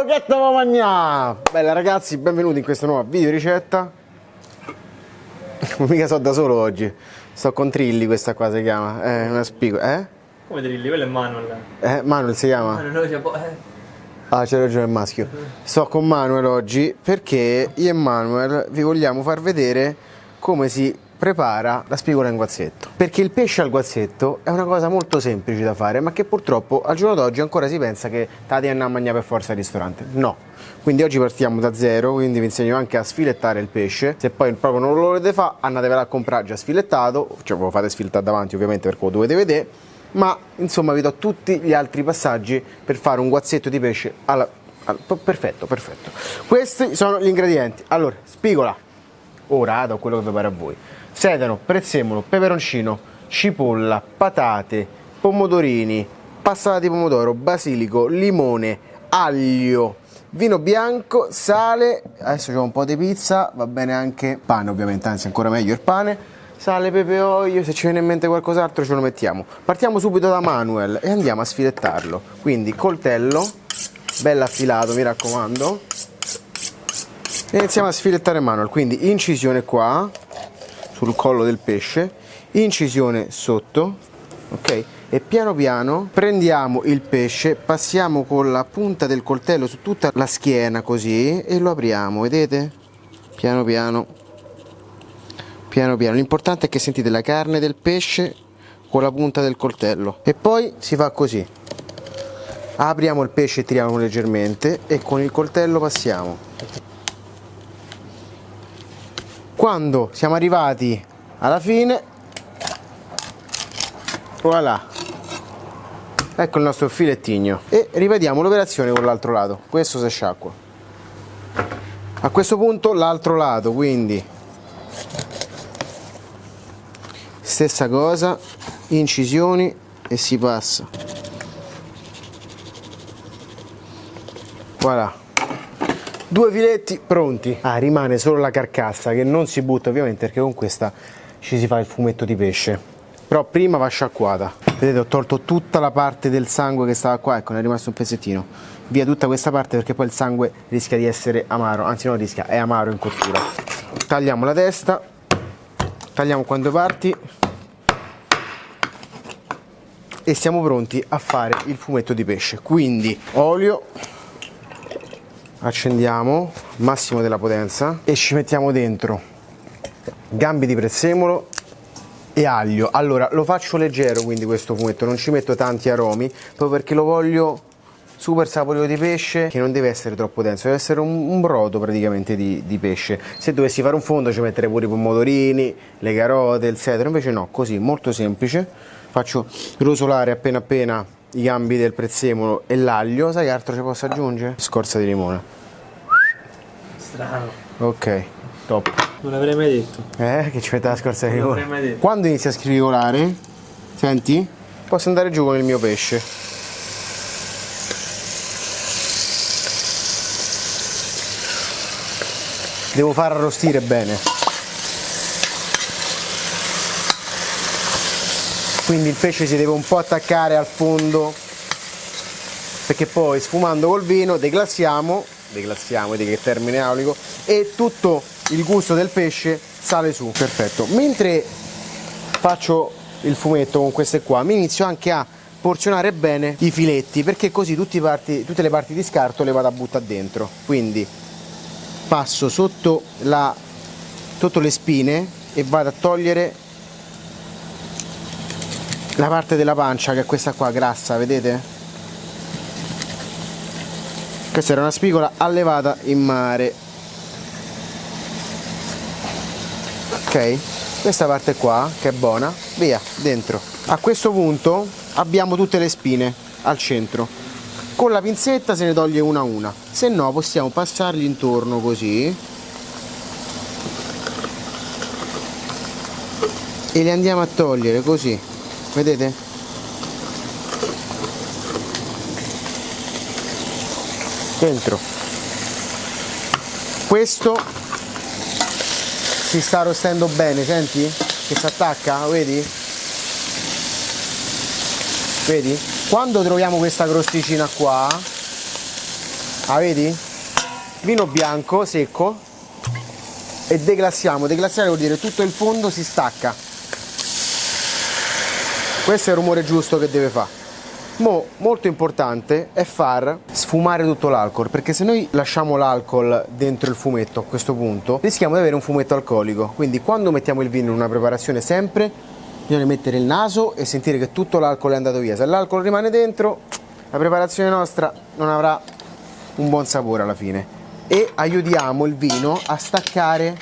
Che stavo mangiando? Bella ragazzi, benvenuti in questa nuova video ricetta. Mica so da solo oggi. Sto con Trilli, questa qua si chiama. Una spigola. Come Trilli? Quello è Manuel. Manuel si chiama? Ah, c'è ragione, il maschio. Sto con Manuel oggi perché io e Manuel vi vogliamo far vedere come si prepara la spigola in guazzetto, perché il pesce al guazzetto è una cosa molto semplice da fare, ma che purtroppo al giorno d'oggi ancora si pensa che te devi andare a mangiare per forza al ristorante. No, quindi oggi partiamo da zero, quindi vi insegno anche a sfilettare il pesce. Se poi proprio non lo volete fare, andatevela a comprare già sfilettato, cioè ve lo fate sfilettare davanti ovviamente perché lo dovete vedere, ma insomma vi do tutti gli altri passaggi per fare un guazzetto di pesce perfetto. Questi sono gli ingredienti. Allora, spigola, ora do quello che vi pare a voi: sedano, prezzemolo, peperoncino, cipolla, patate, pomodorini, passata di pomodoro, basilico, limone, aglio, vino bianco, sale, adesso c'è un po' di pizza, va bene anche pane ovviamente, anzi ancora meglio il pane, sale, pepe, olio, se ci viene in mente qualcos'altro ce lo mettiamo. Partiamo subito da Manuel e andiamo a sfilettarlo, quindi coltello, bello affilato mi raccomando, e iniziamo a sfilettare Manuel, quindi incisione qua sul collo del pesce, incisione sotto, ok? E piano piano prendiamo il pesce, passiamo con la punta del coltello su tutta la schiena così e lo apriamo, vedete? Piano piano, l'importante è che sentite la carne del pesce con la punta del coltello e poi si fa così, apriamo il pesce e tiriamo leggermente e con il coltello passiamo. Quando siamo arrivati alla fine, voilà, ecco il nostro filettigno, e ripetiamo l'operazione con l'altro lato. Questo si sciacqua. A questo punto l'altro lato, quindi stessa cosa, incisioni e si passa. Voilà. Due filetti pronti. Rimane solo la carcassa che non si butta ovviamente perché con questa ci si fa il fumetto di pesce. Però prima va sciacquata. Vedete, ho tolto tutta la parte del sangue che stava qua, ecco, ne è rimasto un pezzettino. Via tutta questa parte perché poi il sangue rischia di essere amaro, anzi non rischia, è amaro in cottura. Tagliamo la testa, tagliamo qua in due parti e siamo pronti a fare il fumetto di pesce. Quindi olio, accendiamo massimo della potenza e ci mettiamo dentro gambi di prezzemolo e aglio. Allora lo faccio leggero, quindi questo fumetto non ci metto tanti aromi proprio perché lo voglio super saporito di pesce, che non deve essere troppo denso, deve essere un brodo praticamente di pesce. Se dovessi fare un fondo ci metterei pure i pomodorini, le carote, il sedano, invece no, così molto semplice. Faccio rosolare appena appena i gambi del prezzemolo e l'aglio. Sai che altro ci posso aggiungere? Scorza di limone. Strano. Ok, top. Non l'avrei mai detto. Che ci mette la scorza di limone? Non l'avrei mai detto. Quando inizia a scrivolare, senti? Posso andare giù con il mio pesce. Devo far arrostire bene. Quindi il pesce si deve un po' attaccare al fondo, perché poi sfumando col vino deglassiamo, vedi che termine aulico, e tutto il gusto del pesce sale su. Perfetto. Mentre faccio il fumetto con queste qua, mi inizio anche a porzionare bene i filetti, perché così tutte le parti di scarto le vado a buttare dentro. Quindi passo sotto le spine e vado a togliere la parte della pancia, che è questa qua grassa, vedete? Questa era una spigola allevata in mare. Ok, questa parte qua che è buona, via, dentro. A questo punto abbiamo tutte le spine al centro. Con la pinzetta se ne toglie una a una, se no possiamo passargli intorno così e le andiamo a togliere così, vedete? Dentro. Questo si sta arrostendo bene, senti? Che si attacca, vedi? Vedi? Quando troviamo questa crosticina qua Ah, vedi? Vino bianco secco e declassiamo. Declassiare vuol dire tutto il fondo si stacca. Questo è il rumore giusto che deve fare. Molto importante è far sfumare tutto l'alcol, perché se noi lasciamo l'alcol dentro il fumetto a questo punto rischiamo di avere un fumetto alcolico. Quindi quando mettiamo il vino in una preparazione sempre bisogna mettere il naso e sentire che tutto l'alcol è andato via. Se l'alcol rimane dentro, la preparazione nostra non avrà un buon sapore alla fine e aiutiamo il vino a staccare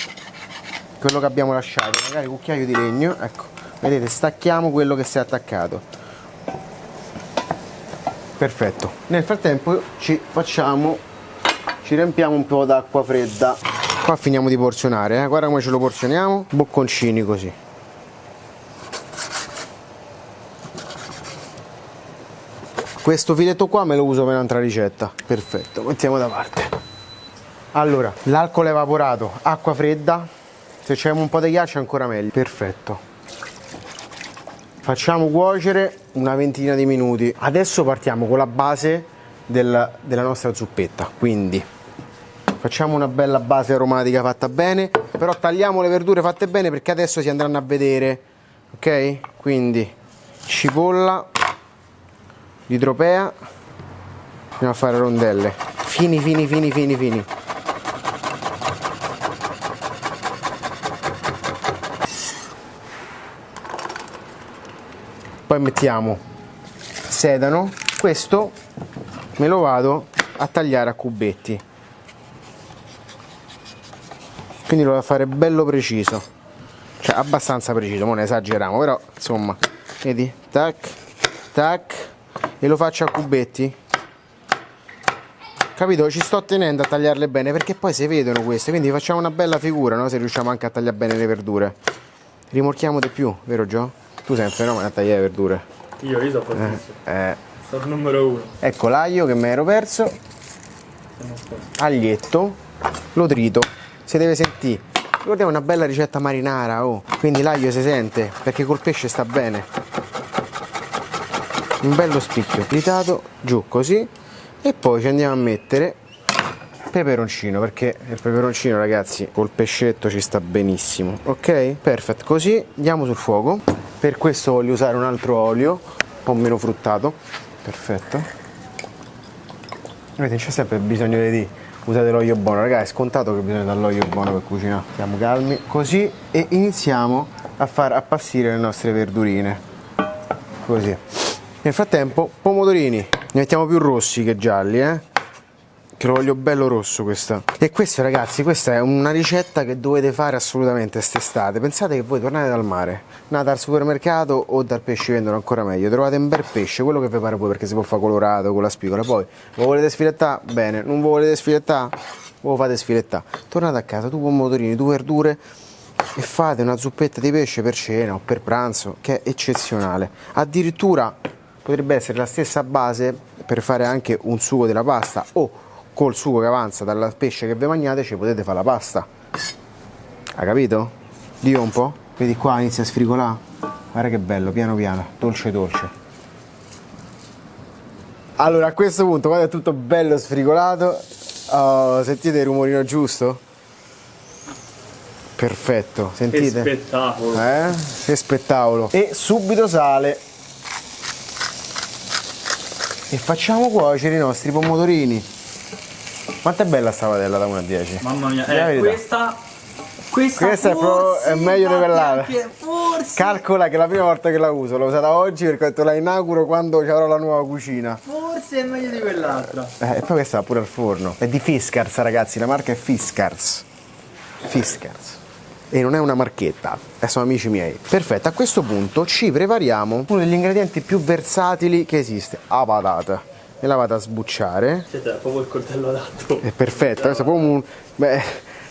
quello che abbiamo lasciato. Magari cucchiaio di legno, ecco, vedete, stacchiamo quello che si è attaccato. Perfetto. Nel frattempo ci riempiamo un po' d'acqua fredda. Qua finiamo di porzionare, guarda come ce lo porzioniamo, bocconcini così. Questo filetto qua me lo uso per un'altra ricetta. Perfetto, mettiamo da parte. Allora, l'alcol evaporato, acqua fredda, se c'è un po' di ghiaccio ancora meglio. Perfetto. Facciamo cuocere una ventina di minuti. Adesso partiamo con la base della nostra zuppetta, quindi facciamo una bella base aromatica fatta bene, però tagliamo le verdure fatte bene perché adesso si andranno a vedere, ok? Quindi cipolla, l'idropea, andiamo a fare rondelle, fini. Poi mettiamo sedano, questo me lo vado a tagliare a cubetti, quindi lo vado a fare bello preciso, cioè abbastanza preciso, non esageriamo, però insomma, vedi, tac, tac, e lo faccio a cubetti, capito? Ci sto tenendo a tagliarle bene perché poi si vedono queste, quindi facciamo una bella figura, no? Se riusciamo anche a tagliare bene le verdure. Rimorchiamo di più, vero Gio? Tu sei un fenomeno a tagliare le verdure. Io sono fortissimo. Sono il numero 1. Ecco l'aglio che mi ero perso. Aglietto, lo trito. Si deve sentire. Guardiamo, una bella ricetta marinara, oh. Quindi l'aglio si sente, perché col pesce sta bene. Un bello spicchio tritato, giù così. E poi ci andiamo a mettere peperoncino, perché il peperoncino, ragazzi, col pescetto ci sta benissimo. Ok? Perfetto, così andiamo sul fuoco. Per questo voglio usare un altro olio, un po' meno fruttato. Perfetto. Vedete, c'è sempre bisogno di usare l'olio buono, ragazzi, è scontato che bisogna dall'olio buono per cucinare. Stiamo calmi, così, e iniziamo a far appassire le nostre verdurine. Così. Nel frattempo, pomodorini. Ne mettiamo più rossi che gialli, che lo voglio bello rosso questa. E questo, ragazzi, questa è una ricetta che dovete fare assolutamente quest'estate. Pensate che voi tornate dal mare, andate al supermercato o dal pesce vendono ancora meglio, trovate un bel pesce, quello che vi pare voi, perché si può fare colorato con la spigola. Poi lo volete sfilettare? Bene. Non lo volete sfilettare? Lo fate sfilettare. Tornate a casa, tu pomodorini, tu verdure, e fate una zuppetta di pesce per cena o per pranzo, che è eccezionale. Addirittura potrebbe essere la stessa base per fare anche un sugo della pasta, o col sugo che avanza dal pesce che vi mangiate ci potete fare la pasta. Ha capito? Dio un po'? Vedi qua inizia a sfrigolare? Guarda che bello, piano piano, dolce dolce. Allora, a questo punto, quando è tutto bello sfrigolato, oh, sentite il rumorino giusto? Perfetto, sentite? Che spettacolo! Che spettacolo! E subito sale. E facciamo cuocere i nostri pomodorini. Quanto è bella sta padella da 1 a 10? Mamma mia, questa forse è meglio di quell'altra. Forse. Calcola che è la prima volta che la uso, l'ho usata oggi perché la inauguro quando avrò la nuova cucina. Forse è meglio di quell'altra. E poi questa va pure al forno. È di Fiskars, ragazzi, la marca è Fiskars. Fiskars. E non è una marchetta, sono amici miei. Perfetto, a questo punto ci prepariamo uno degli ingredienti più versatili che esiste, la patata. E la vado a sbucciare. Siete proprio il coltello adatto. È perfetto, questo è proprio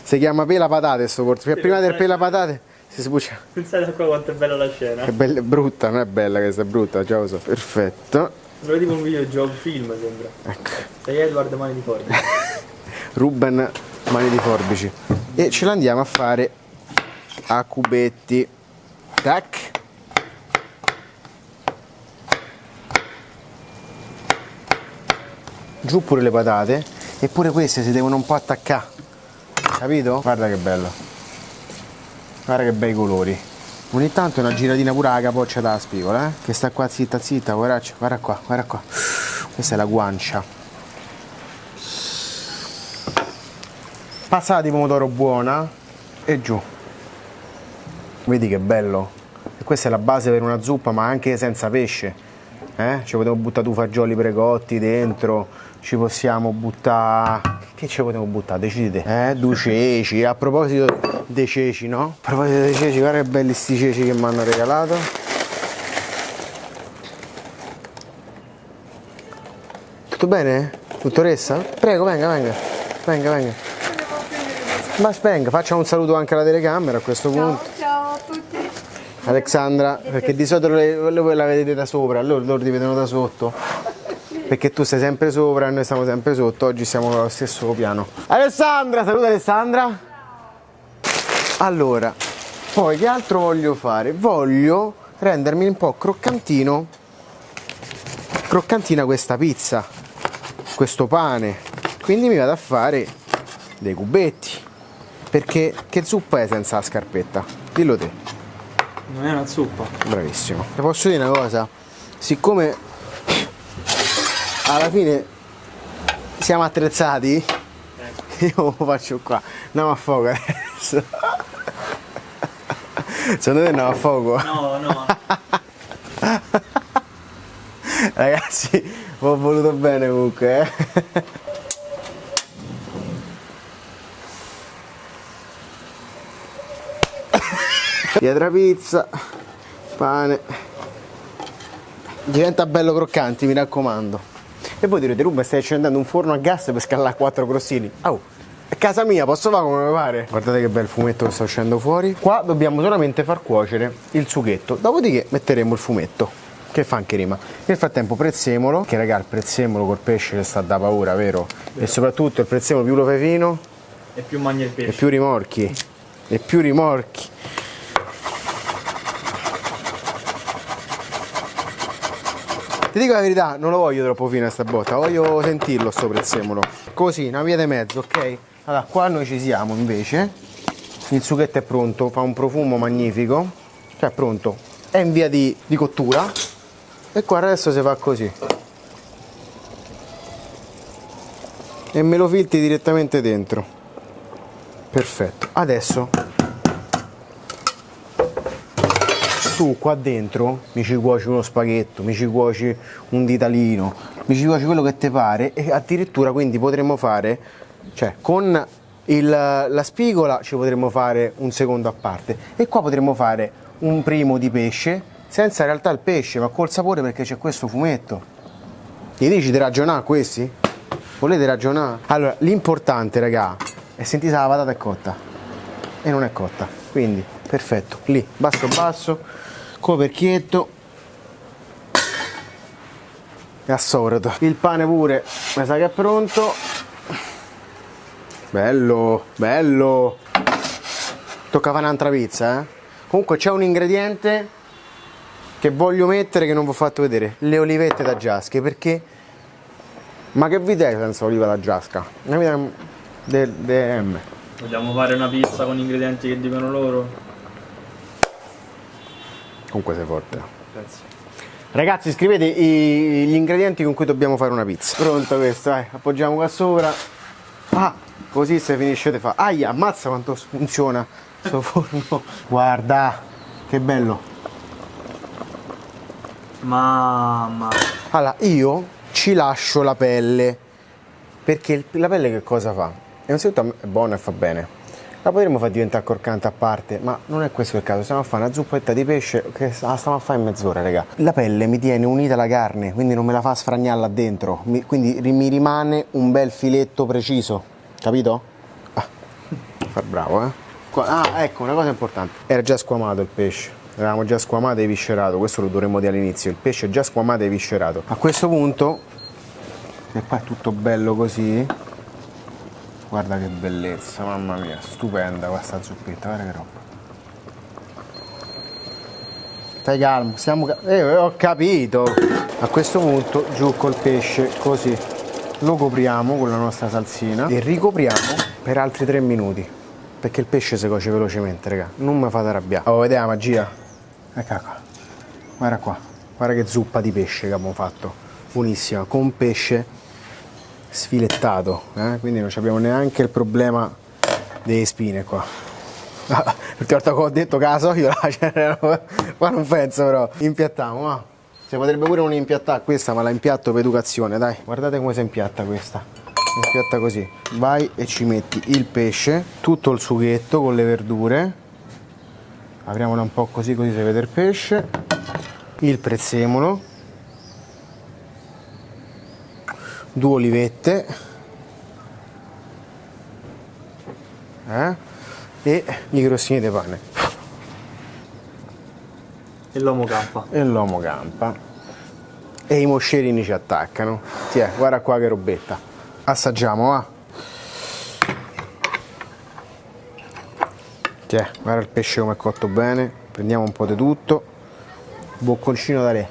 si chiama pela patate sto corso. Cioè, prima del pela patate si sbuccia. Pensate a qua quanto è bella la scena. Che bella, è brutta, non è bella questa, è brutta, già lo so. Perfetto. Sembra tipo un videogioco, un film sembra. Ecco. Sei Edward Mani di Forbici. Ruben Mani di Forbici. E ce l'andiamo a fare a cubetti. Tac. Giù pure le patate Eppure queste si devono un po' attaccare, capito? Guarda che bello, guarda che bei colori. Ogni tanto una giratina pure alla capoccia della spigola, che sta qua zitta zitta, guarda qua, guarda qua. Questa è la guancia. Passata di pomodoro buona e giù. Vedi che bello. E questa è la base per una zuppa, ma anche senza pesce. Ci possiamo buttare due fagioli precotti dentro, ci possiamo buttare... Che ci possiamo buttare? Decidete. Due ceci. A proposito dei ceci, no? A proposito dei ceci, guarda che belli sti ceci che mi hanno regalato. Tutto bene? Dottoressa? Prego, venga. Ma venga, facciamo un saluto anche alla telecamera a questo punto. Ciao a tutti. Alexandra, perché di solito voi la vedete da sopra, loro ti vedono da sotto. Perché tu sei sempre sopra e noi stiamo sempre sotto, oggi siamo allo stesso piano. Alessandra, saluta Alessandra. Allora, poi che altro voglio fare? Voglio rendermi un po' croccantina questa pizza, questo pane. Quindi mi vado a fare dei cubetti. Perché che zuppa è senza la scarpetta? Dillo te. Non è una zuppa. Bravissimo. Ti posso dire una cosa? Siccome alla fine siamo attrezzati, io lo faccio qua. Andiamo a fuoco adesso. Secondo te andiamo a fuoco? No. Ragazzi, ho voluto bene comunque, Dietro pizza, pane, diventa bello croccante, mi raccomando. E voi direte, Ruben, stai accendendo un forno a gas per scaldare 4 crostini? Oh, è casa mia, posso fare come mi pare? Guardate che bel fumetto che sta uscendo fuori. Qua dobbiamo solamente far cuocere il sughetto, dopodiché metteremo il fumetto, che fa anche rima. Nel frattempo prezzemolo, che raga, il prezzemolo col pesce che sta da paura, vero? E soprattutto il prezzemolo più lo fai fino E più mangi il pesce. e più rimorchi. E più rimorchi. Ti dico la verità, non lo voglio troppo fino a sta botta, voglio sentirlo sto prezzemolo. Così, una via di mezzo, ok? Allora, qua noi ci siamo invece. Il sughetto è pronto, fa un profumo magnifico. Cioè è pronto, è in via di cottura. E qua adesso si fa così. E me lo filti direttamente dentro. Perfetto. Adesso tu qua dentro mi ci cuoci uno spaghetto, mi ci cuoci un ditalino, mi ci cuoci quello che ti pare, e addirittura quindi potremmo fare, cioè con la spigola ci potremmo fare un secondo a parte, e qua potremmo fare un primo di pesce senza in realtà il pesce, ma col sapore, perché c'è questo fumetto. Gli dici di ragionare a questi? Volete ragionare? Allora, l'importante, raga, è sentire se la patata è cotta, e non è cotta, quindi perfetto, lì, basso, coperchietto e assorto. Il pane pure mi sa che è pronto. Bello. Tocca fare un'altra pizza, Comunque c'è un ingrediente che voglio mettere che non vi ho fatto vedere: le olivette da giasche, perché ma che vita è senza oliva da giasca? Una vita DM. Vogliamo fare una pizza con ingredienti che dicono loro? Comunque sei forte. Grazie. Ragazzi, scrivete gli ingredienti con cui dobbiamo fare una pizza. Pronto questo, appoggiamo qua sopra. Così se finisce di fare. Aia, ammazza quanto funziona sto forno. Guarda, che bello. Mamma. Allora, io ci lascio la pelle, perché la pelle che cosa fa? Innanzitutto è buona e fa bene. La potremmo far diventare croccante a parte, ma non è questo il caso. Stiamo a fare una zuppetta di pesce che la stiamo a fare in mezz'ora, raga. La pelle mi tiene unita alla carne, quindi non me la fa sfragnare là dentro. Quindi mi rimane un bel filetto preciso, capito? Far bravo, ecco, una cosa importante. Era già squamato il pesce. L'avevamo già squamato e viscerato, questo lo dovremmo dire all'inizio. Il pesce è già squamato e viscerato. A questo punto, e qua è tutto bello così. Guarda che bellezza, mamma mia, stupenda questa zuppetta, guarda che roba. Stai calmo, ho capito. A questo punto giù col pesce, così. lo copriamo con la nostra salsina e ricopriamo per altri 3 minuti, perché il pesce si cuoce velocemente, raga. Non mi fate arrabbiare. Oh, vedete la magia? Ecco qua. Guarda qua. Guarda che zuppa di pesce che abbiamo fatto. Buonissima, con pesce sfilettato, quindi non abbiamo neanche il problema delle spine qua. L'ultima volta che ho detto che la sogliola qua non penso, però impiattiamo, va. Si potrebbe pure non impiattare questa, ma la impiatto per educazione, dai. Guardate come si impiatta questa. Si impiatta così. Vai e ci metti il pesce, tutto il sughetto con le verdure. Apriamola un po' così, così si vede il pesce. Il prezzemolo. 2 olivette. E i crostini di pane. E l'uomo campa. E l'uomo campa. E i moscerini ci attaccano. Tiè, guarda qua che robetta. Assaggiamo, va. Tiè, guarda il pesce come è cotto bene. Prendiamo un po' di tutto. Bocconcino da re.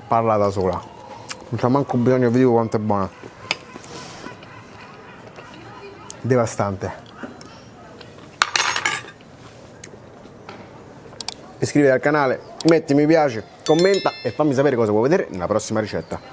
Parla da sola. Non c'è manco bisogno di dire quanto è buona. Devastante. Iscriviti al canale, metti mi piace, commenta e fammi sapere cosa vuoi vedere nella prossima ricetta.